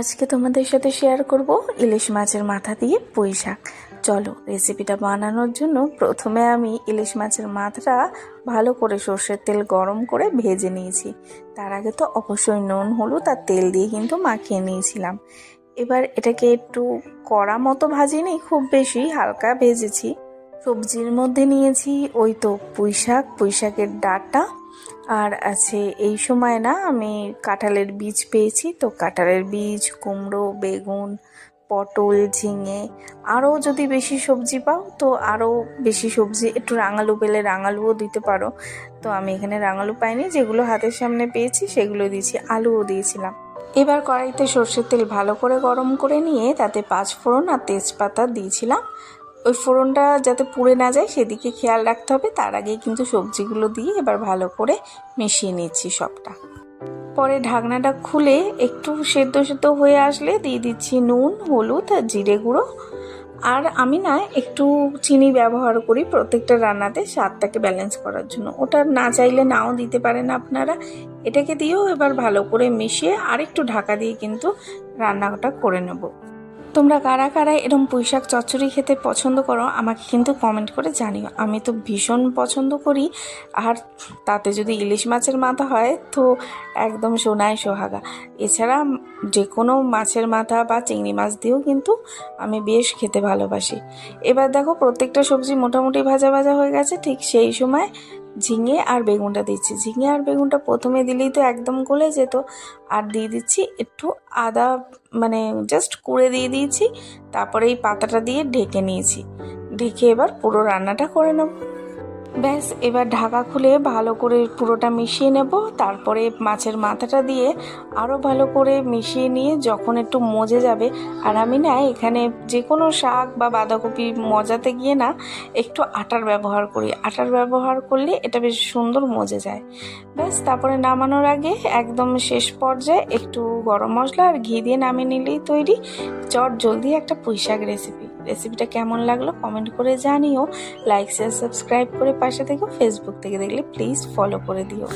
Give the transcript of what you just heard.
আজকে তোমাদের সাথে শেয়ার করব ইলিশ মাছের মাথা দিয়ে পুঁই শাক। চলো রেসিপিটা বানানোর জন্য প্রথমে আমি ইলিশ মাছের মাথাটা ভালো করে সর্ষের তেল গরম করে ভেজে নিয়েছি। তার আগে তো অবশ্যই নুন হলুদ আর তেল দিয়ে কিন্তু মাখিয়ে নিয়েছিলাম। এবার এটাকে একটু কড়া মতো ভাজিনি, খুব বেশি হালকা ভেজেছি। সবজির মধ্যে নিয়েছি ওই তো পুঁই শাকের ডাঁটা, আর আছে এই সময় না আমি কাঁঠালের বীজ পেয়েছি, তো কাঁঠালের বীজ, কুমড়ো, বেগুন, পটল, ঝিঙে, আরও যদি বেশি সবজি পাও তো আরও বেশি সবজি, একটু রাঙালু পেলে রাঙালুও দিতে পারো। তো আমি এখানে রাঙালু পাইনি, যেগুলো হাতের সামনে পেয়েছি সেগুলো দিয়েছি, আলুও দিয়েছিলাম। এবার কড়াইতে সর্ষের তেল ভালো করে গরম করে নিয়ে তাতে 5 ফোড়ন আর তেজপাতা দিয়েছিলাম। ওই ফোড়নটা যাতে পুড়ে না যায় সেদিকে খেয়াল রাখতে হবে। তার আগেই কিন্তু সবজিগুলো দিয়ে এবার ভালো করে মিশিয়ে নিচ্ছি সবটা। পরে ঢাকনাটা খুলে একটু সেদ্ধ হয়ে আসলে দিয়ে দিচ্ছি নুন, হলুদ আর জিরে গুঁড়ো। আর আমি না একটু চিনি ব্যবহার করি প্রত্যেকটা রান্নাতে স্বাদটাকে ব্যালেন্স করার জন্য। ওটা না চাইলে নাও দিতে পারেন আপনারা। এটাকে দিয়েও এবার ভালো করে মিশিয়ে আরেকটু ঢাকা দিয়ে কিন্তু রান্নাটা করে নেব। তোমরা কারা কারা এরকম পুঁই শাক চচ্চড়ি খেতে পছন্দ করো আমাকে কিন্তু কমেন্ট করে জানিও। আমি তো ভীষণ পছন্দ করি, আর তাতে যদি ইলিশ মাছের মাথা হয় তো একদম সোনায় সোহাগা। এছাড়া যে কোনো মাছের মাথা বা চিংড়ি মাছ দিয়েও কিন্তু আমি বেশ খেতে ভালোবাসি। এবার দেখো প্রত্যেকটা সবজি মোটামুটি ভাজা ভাজা হয়ে গেছে, ঠিক সেই সময় ঝিঙে আর বেগুনটা দিচ্ছি। ঝিঙে আর বেগুনটা প্রথমে দিলেই তো একদম গলে যেত, আর দিয়ে দিচ্ছি একটু আদা, মানে জাস্ট কুড়ে দিয়ে দিয়েছি। তারপরে এই পাতাটা দিয়ে ঢেকে নিয়েছি। ঢেকে এবার পুরো রান্নাটা করে নেব। ব্যাস, এবার ঢাকা খুলে ভালো করে পুরোটা মিশিয়ে নেব। তারপরে মাছের মাথাটা দিয়ে আরও ভালো করে মিশিয়ে নিয়ে যখন একটু মজে যাবে, আর আমি না এখানে যে কোনো শাক বা বাঁধাকপি মজাতে গিয়ে না একটু আটার ব্যবহার করি। আটার ব্যবহার করলে এটা বেশ সুন্দর মজে যায়। ব্যাস, তারপরে নামানোর আগে একদম শেষ পর্যায়ে একটু গরম মশলা আর ঘি দিয়ে নামিয়ে নিলেই তৈরি চট জলদি একটা পুঁই শাক রেসিপি। রেসিপিটা কেমন লাগলো কমেন্ট করে জানিও। লাইক শেয়ার সাবস্ক্রাইব করে পাশে থেকো। ফেসবুক থেকে দেখলে প্লিজ ফলো করে দিও।